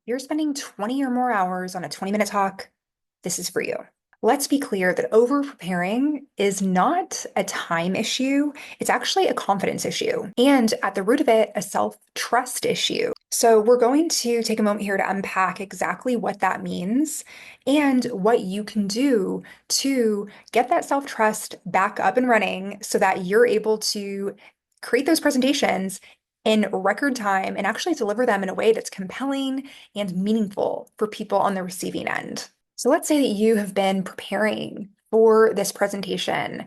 You're spending 20 or more hours on a 20-minute talk, this is for you. Let's be clear that over preparing is not a time issue. It's actually a confidence issue. And at the root of it, a self-trust issue. So we're going to take a moment here to unpack exactly what that means and what you can do to get that self-trust back up and running so that you're able to create those presentations in record time and actually deliver them in a way that's compelling and meaningful for people on the receiving end. So let's say that you have been preparing for this presentation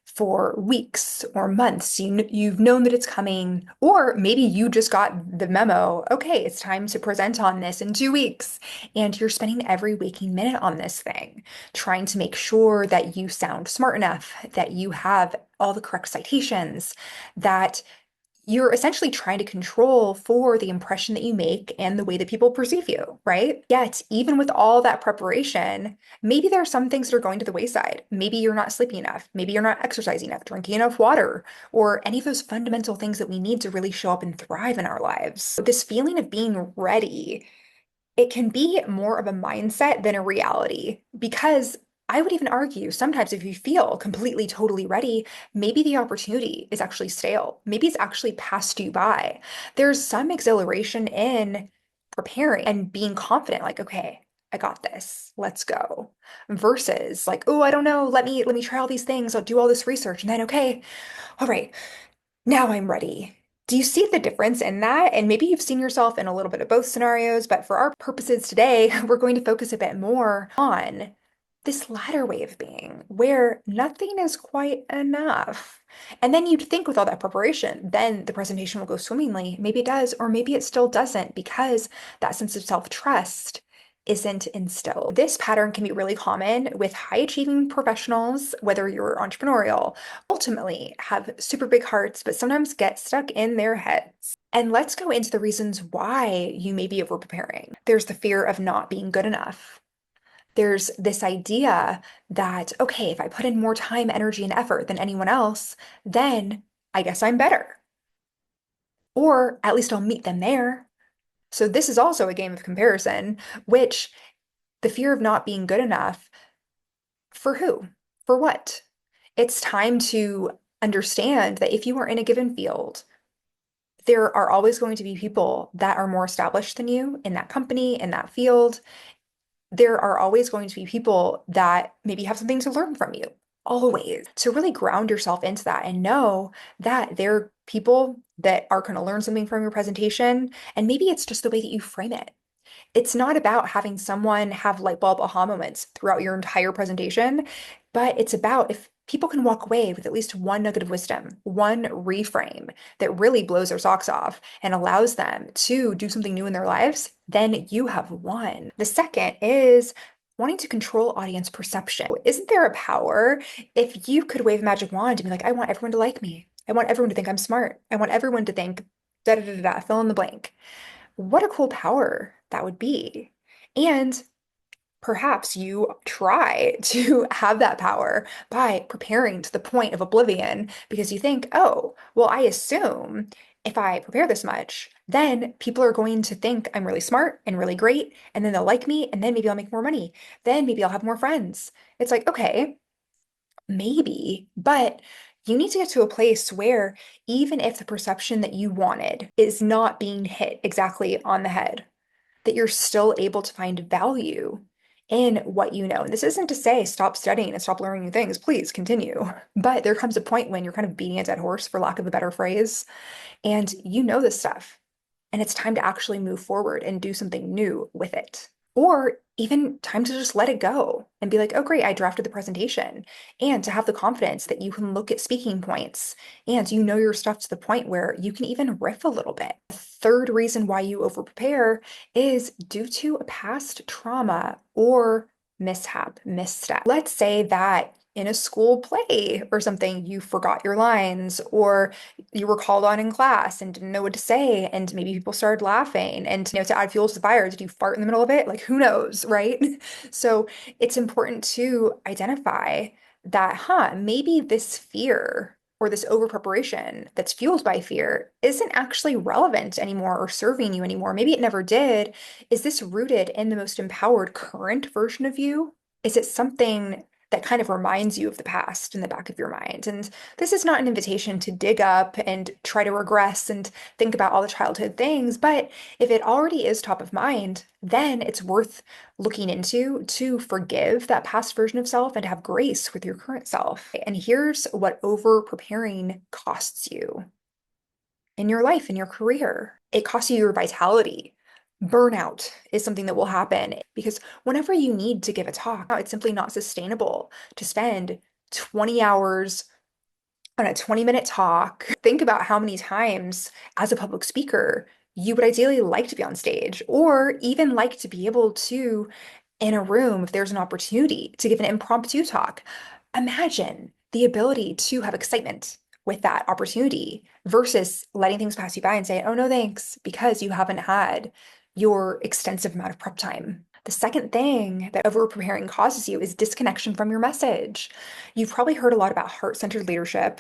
for weeks or months. You've known that it's coming, or maybe you just got the memo. Okay, it's time to present on this in 2 weeks. And you're spending every waking minute on this thing, trying to make sure that you sound smart enough, that you have all the correct citations, that you're essentially trying to control for the impression that you make and the way that people perceive you, right? Yet, even with all that preparation, maybe there are some things that are going to the wayside. Maybe you're not sleeping enough. Maybe you're not exercising enough, drinking enough water, or any of those fundamental things that we need to really show up and thrive in our lives. This feeling of being ready, it can be more of a mindset than a reality because I would even argue sometimes if you feel completely, totally ready, maybe the opportunity is actually stale. Maybe it's actually passed you by. There's some exhilaration in preparing and being confident, like, okay, I got this. Let's go. Versus like, oh, I don't know, let me try all these things. I'll do all this research and then okay, all right, now I'm ready. Do you see the difference in that? And maybe you've seen yourself in a little bit of both scenarios, but for our purposes today, we're going to focus a bit more on this latter way of being, where nothing is quite enough. And then you'd think with all that preparation, then the presentation will go swimmingly. Maybe it does, or maybe it still doesn't, because that sense of self-trust isn't instilled. This pattern can be really common with high achieving professionals, whether you're entrepreneurial, ultimately have super big hearts, but sometimes get stuck in their heads. And let's go into the reasons why you may be over preparing. There's the fear of not being good enough. There's this idea that, okay, if I put in more time, energy, and effort than anyone else, then I guess I'm better. Or at least I'll meet them there. So this is also a game of comparison, which the fear of not being good enough for who? For what? It's time to understand that if you are in a given field, there are always going to be people that are more established than you in that company, in that field. There are always going to be people that maybe have something to learn from you. Always. To really ground yourself into that and know that there are people that are going to learn something from your presentation. And maybe it's just the way that you frame it. It's not about having someone have light bulb aha moments throughout your entire presentation, but it's about if people can walk away with at least one nugget of wisdom, one reframe that really blows their socks off and allows them to do something new in their lives, then you have won. The second is wanting to control audience perception. Isn't there a power if you could wave a magic wand and be like, I want everyone to like me. I want everyone to think I'm smart. I want everyone to think da da da da, fill in the blank. What a cool power that would be. And perhaps you try to have that power by preparing to the point of oblivion because you think, oh, well, I assume if I prepare this much, then people are going to think I'm really smart and really great, and then they'll like me, and then maybe I'll make more money. Then maybe I'll have more friends. It's like, okay, maybe, but you need to get to a place where even if the perception that you wanted is not being hit exactly on the head, that you're still able to find value in what you know. And this isn't to say stop studying and stop learning new things. Please continue. But there comes a point when you're kind of beating a dead horse, for lack of a better phrase, and you know this stuff. And it's time to actually move forward and do something new with it. Or even time to just let it go and be like, oh, great, I drafted the presentation. And to have the confidence that you can look at speaking points and you know your stuff to the point where you can even riff a little bit. The third reason why you over prepare is due to a past trauma or mishap, misstep. Let's say that in a school play or something, you forgot your lines, or you were called on in class and didn't know what to say, and maybe people started laughing. And to add fuel to the fire, did you fart in the middle of it? Like, who knows, right? So it's important to identify that, maybe this fear or this over preparation that's fueled by fear isn't actually relevant anymore or serving you anymore. Maybe it never did. Is this rooted in the most empowered current version of you? Is it something that kind of reminds you of the past in the back of your mind? And this is not an invitation to dig up and try to regress and think about all the childhood things, but if it already is top of mind, then it's worth looking into to forgive that past version of self and have grace with your current self. And here's what over preparing costs you in your life, in your career. It costs you your vitality. Burnout is something that will happen because whenever you need to give a talk, it's simply not sustainable to spend 20 hours on a 20-minute talk. Think about how many times as a public speaker you would ideally like to be on stage or even like to be able to, in a room, if there's an opportunity to give an impromptu talk. Imagine the ability to have excitement with that opportunity versus letting things pass you by and say, oh, no, thanks, because you haven't had your extensive amount of prep time. The second thing that over preparing causes you is disconnection from your message. You've probably heard a lot about heart-centered leadership.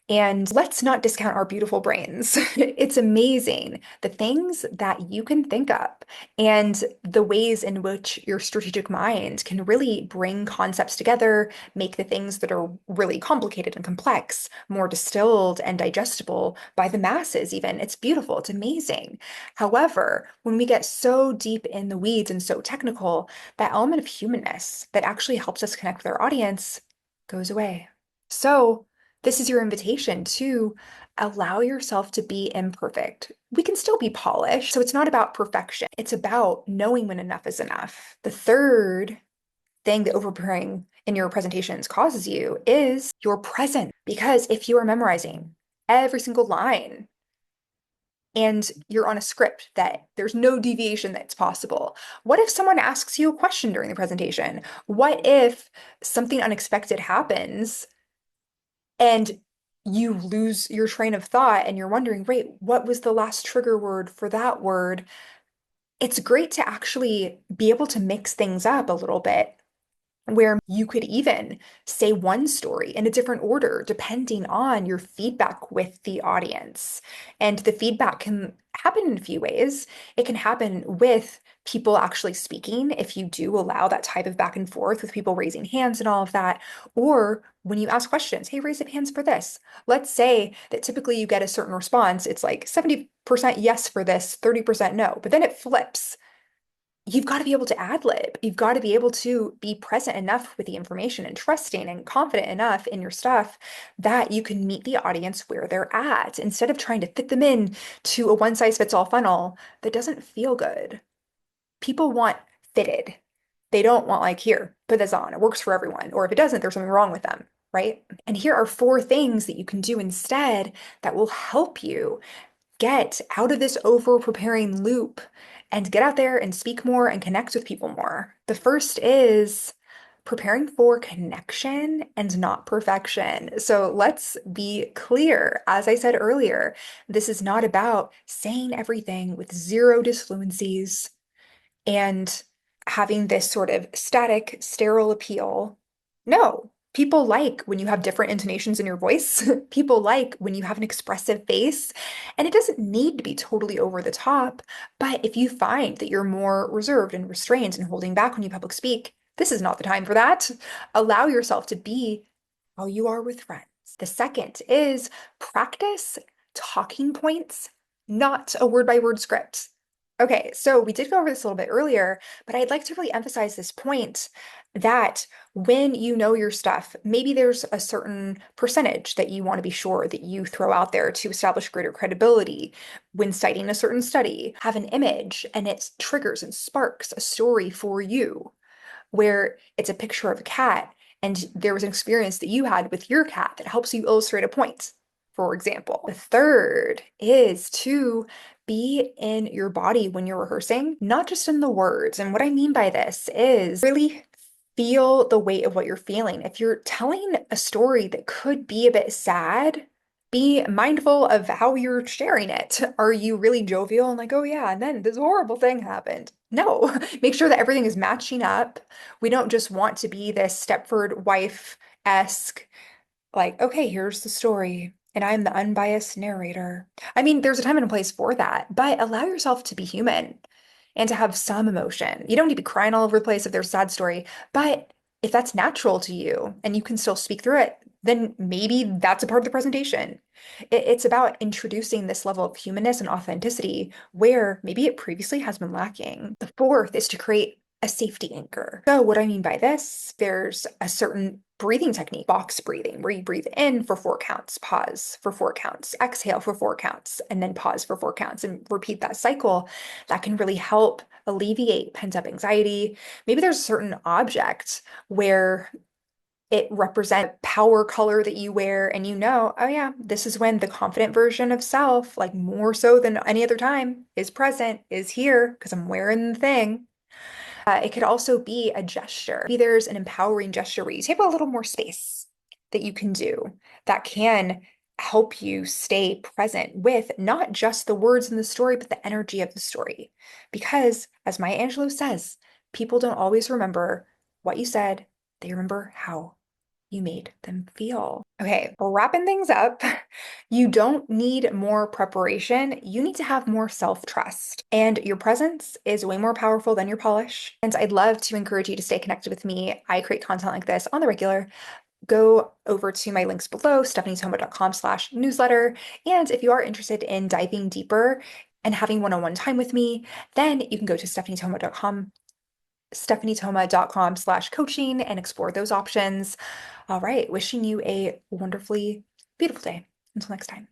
And let's not discount our beautiful brains. It's amazing the things that you can think up and the ways in which your strategic mind can really bring concepts together, make the things that are really complicated and complex more distilled and digestible by the masses, even. It's beautiful, it's amazing. However, when we get so deep in the weeds and so technical, that element of humanness that actually helps us connect with our audience goes away. So, this is your invitation to allow yourself to be imperfect. We can still be polished, so it's not about perfection. It's about knowing when enough is enough. The third thing that overpreparing in your presentations causes you is your present. Because if you are memorizing every single line and you're on a script that there's no deviation that's possible, what if someone asks you a question during the presentation? What if something unexpected happens and you lose your train of thought and you're wondering, wait, what was the last trigger word for that word? It's great to actually be able to mix things up a little bit where you could even say one story in a different order depending on your feedback with the audience. And the feedback can happen in a few ways. It can happen with people actually speaking, if you do allow that type of back and forth with people raising hands and all of that, or when you ask questions, hey, raise up hands for this. Let's say that typically you get a certain response, it's like 70% yes for this, 30% no, but then it flips. You've got to be able to ad lib. You've got to be able to be present enough with the information and trusting and confident enough in your stuff that you can meet the audience where they're at instead of trying to fit them in to a one size fits all funnel that doesn't feel good. People want fitted. They don't want like, here, put this on. It works for everyone. Or if it doesn't, there's something wrong with them, right? And here are four things that you can do instead that will help you get out of this over preparing loop and get out there and speak more and connect with people more. The first is preparing for connection and not perfection. So let's be clear. As I said earlier, this is not about saying everything with zero disfluencies and having this sort of static, sterile appeal. No, people like when you have different intonations in your voice. People like when you have an expressive face. And it doesn't need to be totally over the top. But if you find that you're more reserved and restrained and holding back when you public speak, this is not the time for that. Allow yourself to be how you are with friends. The second is practice talking points, not a word by word script. Okay, so we did go over this a little bit earlier, but I'd like to really emphasize this point that when you know your stuff, maybe there's a certain percentage that you want to be sure that you throw out there to establish greater credibility when citing a certain study. Have an image and it triggers and sparks a story for you where it's a picture of a cat and there was an experience that you had with your cat that helps you illustrate a point, for example. The third is to be in your body when you're rehearsing, not just in the words. And what I mean by this is really feel the weight of what you're feeling. If you're telling a story that could be a bit sad, be mindful of how you're sharing it. Are you really jovial and like, oh yeah, and then this horrible thing happened? No, make sure that everything is matching up. We don't just want to be this Stepford wife-esque Like, okay, here's the story, and I'm the unbiased narrator. I mean, there's a time and a place for that, but allow yourself to be human and to have some emotion. You don't need to be crying all over the place if there's a sad story, but if that's natural to you and you can still speak through it, then maybe that's a part of the presentation. It's about introducing this level of humanness and authenticity where maybe it previously has been lacking. The fourth is to create a safety anchor. So, what I mean by this, there's a certain breathing technique, box breathing, where you breathe in for 4 counts, pause for 4 counts, exhale for 4 counts, and then pause for 4 counts and repeat that cycle. That can really help alleviate pent-up anxiety. Maybe there's a certain object where it represents power color that you wear, and you know, oh yeah, this is when the confident version of self, like more so than any other time, is present, is here because I'm wearing the thing. It could also be a gesture. Maybe there's an empowering gesture where you take a little more space that you can do that can help you stay present with not just the words in the story, but the energy of the story. Because, as Maya Angelou says, people don't always remember what you said, they remember how you made them feel. Okay, wrapping things up, you don't need more preparation. You need to have more self-trust. And your presence is way more powerful than your polish. And I'd love to encourage you to stay connected with me. I create content like this on the regular. Go over to my links below, stephanietoma.com/newsletter. And if you are interested in diving deeper and having one-on-one time with me, then you can go to stephanietoma.com/coaching and explore those options. All right, wishing you a wonderfully beautiful day. Until next time.